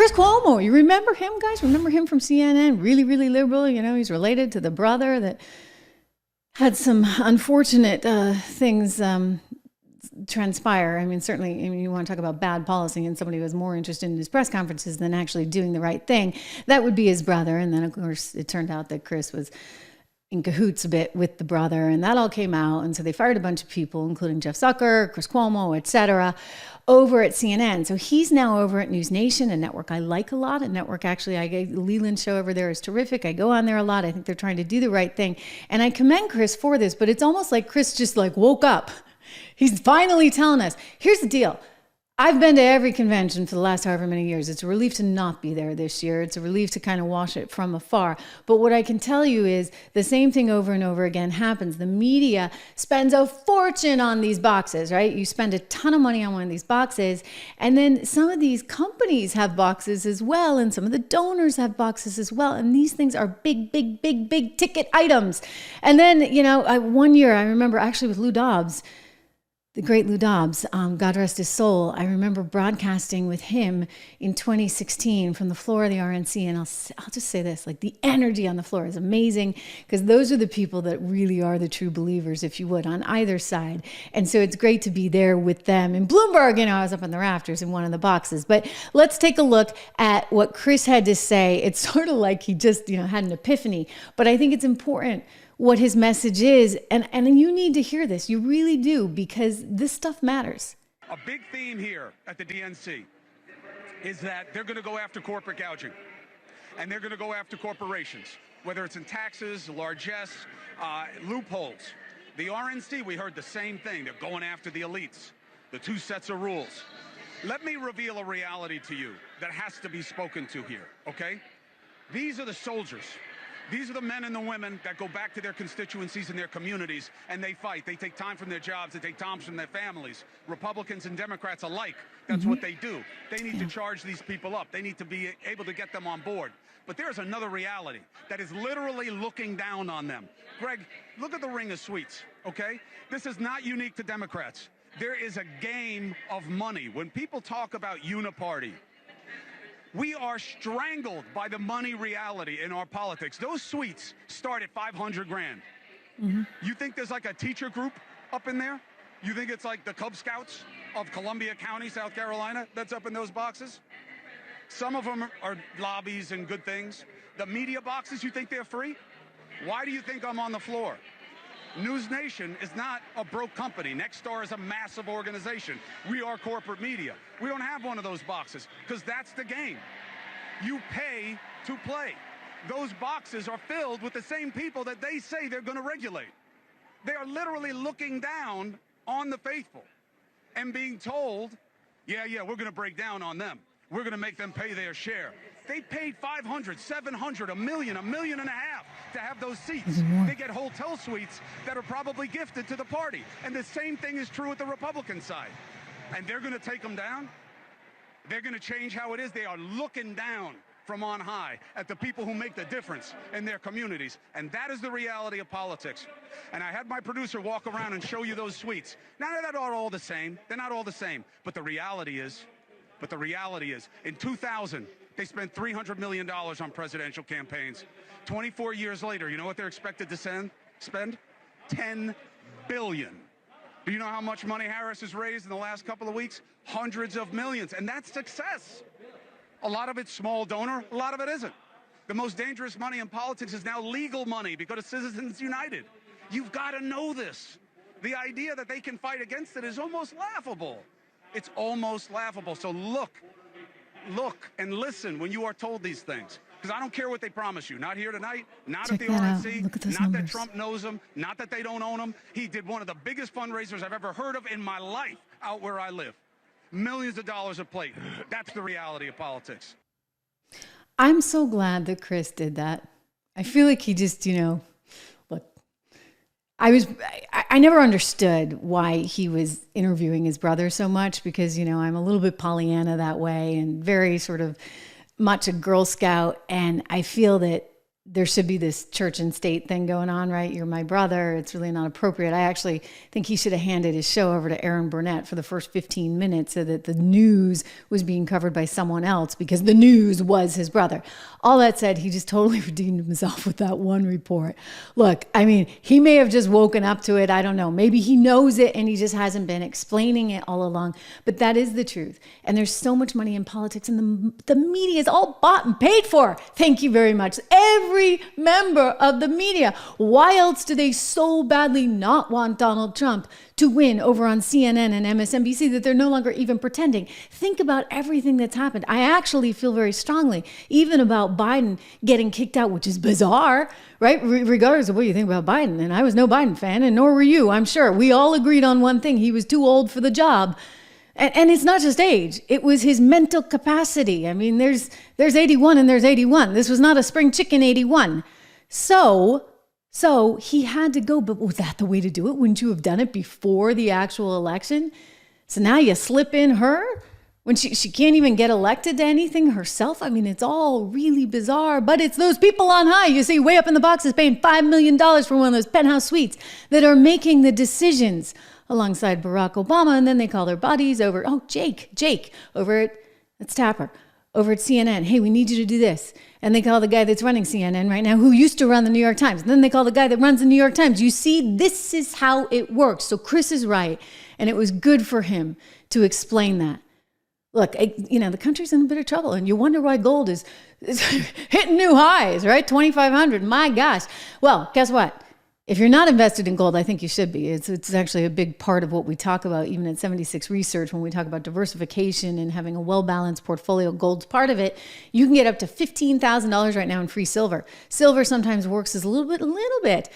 Chris Cuomo, you remember him, guys? Remember him from CNN? Really, really liberal. You know, he's related to the brother that had some unfortunate things transpire. I mean, certainly, you want to talk about bad policy and somebody who was more interested in his press conferences than actually doing the right thing. That would be his brother. And then, of course, it turned out that Chris was in cahoots a bit with the brother, and that all came out. And so they fired a bunch of people, including Jeff Zucker, Chris Cuomo, etc., over at CNN. So he's now over at News Nation, a network I like a lot. A network, actually, the Leland show over there is terrific. I go on there a lot. I think they're trying to do the right thing. And I commend Chris for this, but it's almost like Chris just woke up. He's finally telling us, here's the deal. I've been to every convention for the last however many years. It's a relief to not be there this year. It's a relief to kind of watch it from afar. But what I can tell you is the same thing over and over again happens. The media spends a fortune on these boxes, right? You spend a ton of money on one of these boxes, and then some of these companies have boxes as well, and some of the donors have boxes as well. And these things are big, big, big, big ticket items. And then, one year I remember actually with Lou Dobbs, the great Lou Dobbs, God rest his soul. I remember broadcasting with him in 2016 from the floor of the RNC. And I'll just say this, the energy on the floor is amazing, because those are the people that really are the true believers, if you would, on either side. And so it's great to be there with them. In Bloomberg, I was up in the rafters in one of the boxes. But let's take a look at what Chris had to say. It's sort of like he just, had an epiphany. But I think it's important what his message is. And you need to hear this. You really do, because this stuff matters. A big theme here at the DNC is that they're going to go after corporate gouging, and they're going to go after corporations, whether it's in taxes, largesse, loopholes. The RNC, we heard the same thing. They're going after the elites, the two sets of rules. Let me reveal a reality to you that has to be spoken to here, okay? These are the soldiers. These are the men and the women that go back to their constituencies and their communities, and they fight. They take time from their jobs. They take time from their families. Republicans and Democrats alike, that's what they do. They need to charge these people up. They need to be able to get them on board. But there's another reality that is literally looking down on them. Greg, look at the ring of sweets, okay? This is not unique to Democrats. There is a game of money. When people talk about uniparty, we are strangled by the money reality in our politics. Those suites start at 500 grand. You think there's a teacher group up in there? You think it's like the Cub Scouts of Columbia County, South Carolina, that's up in those boxes? Some of them are lobbies and good things. The media boxes, you think they're free? Why do you think I'm on the floor? News Nation is not a broke company. Nexstar is a massive organization. We are corporate media. We don't have one of those boxes, because that's the game. You pay to play. Those boxes are filled with the same people that they say they're going to regulate. They are literally looking down on the faithful and being told, yeah, we're going to break down on them. We're going to make them pay their share. They paid $500, $700, $1 million, $1.5 million to have those seats. They get hotel suites that are probably gifted to the party. And the same thing is true with the Republican side. And they're going to take them down. They're going to change how it is. They are looking down from on high at the people who make the difference in their communities. And that is the reality of politics. And I had my producer walk around and show you those suites. Now, they're not all the same. They're not all the same. But the reality is, in 2000, they spent $300 million on presidential campaigns. 24 years later, you know what they're expected to spend? $10 billion. Do you know how much money Harris has raised in the last couple of weeks? Hundreds of millions. And that's success. A lot of it's small donor, a lot of it isn't. The most dangerous money in politics is now legal money because of Citizens United. You've got to know this. The idea that they can fight against it is almost laughable. It's almost laughable. So look and listen when you are told these things. Because I don't care what they promise you. Not here tonight, not at the RNC, not that Trump knows them, not that they don't own them. He did one of the biggest fundraisers I've ever heard of in my life out where I live. Millions of dollars a plate. That's the reality of politics. I'm so glad that Chris did that. I feel like he just, look, I never understood why he was interviewing his brother so much because, I'm a little bit Pollyanna that way and very sort of much a Girl Scout. And I feel that there should be this church and state thing going on, right? You're my brother. It's really not appropriate. I actually think he should have handed his show over to Aaron Burnett for the first 15 minutes so that the news was being covered by someone else because the news was his brother. All that said, he just totally redeemed himself with that one report. Look, I mean, he may have just woken up to it. I don't know. Maybe he knows it and he just hasn't been explaining it all along. But that is the truth. And there's so much money in politics and the media is all bought and paid for. Thank you very much. Every member of the media. Why else do they so badly not want Donald Trump to win over on CNN and MSNBC that they're no longer even pretending? Think about everything that's happened. I actually feel very strongly, even about Biden getting kicked out, which is bizarre, right? Regardless of what you think about Biden. And I was no Biden fan, and nor were you, I'm sure. We all agreed on one thing. He was too old for the job. And it's not just age. It was his mental capacity. I mean, there's 81 and there's 81. This was not a spring chicken 81. So he had to go, but was that the way to do it? Wouldn't you have done it before the actual election? So now you slip in her when she can't even get elected to anything herself. I mean, it's all really bizarre, but it's those people on high, you see, way up in the boxes paying $5 million for one of those penthouse suites that are making the decisions alongside Barack Obama. And then they call their buddies over, Jake, over at, let's Tapper, over at CNN. Hey, we need you to do this. And they call the guy that's running CNN right now, who used to run the New York Times. And then they call the guy that runs the New York Times. You see, this is how it works. So Chris is right. And it was good for him to explain that. Look, the country's in a bit of trouble. And you wonder why gold is hitting new highs, right? 2,500. My gosh. Well, guess what? If you're not invested in gold, I think you should be. It's actually a big part of what we talk about, even at 76 Research, when we talk about diversification and having a well-balanced portfolio. Gold's part of it. You can get up to $15,000 right now in free silver. Silver sometimes works as a little bit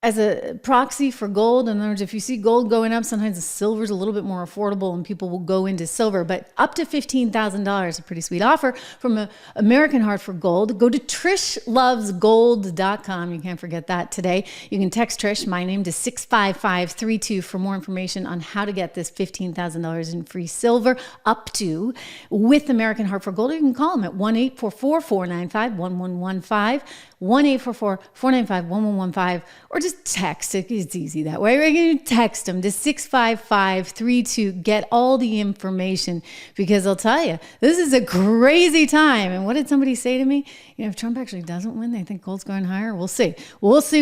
as a proxy for gold. In other words, if you see gold going up, sometimes the silver's a little bit more affordable and people will go into silver. But up to $15,000, a pretty sweet offer from American Heart for Gold. Go to trishlovesgold.com. You can't forget that today. You can text Trish, my name, to 65532 for more information on how to get this $15,000 in free silver up to with American Heart for Gold. Or you can call them at 1-844-495-1115. 1-844-495-1115, or just text. It's easy that way. We're going to text them to 65532. Get all the information, because I'll tell you, this is a crazy time. And what did somebody say to me? If Trump actually doesn't win, they think gold's going higher. We'll see. We'll see.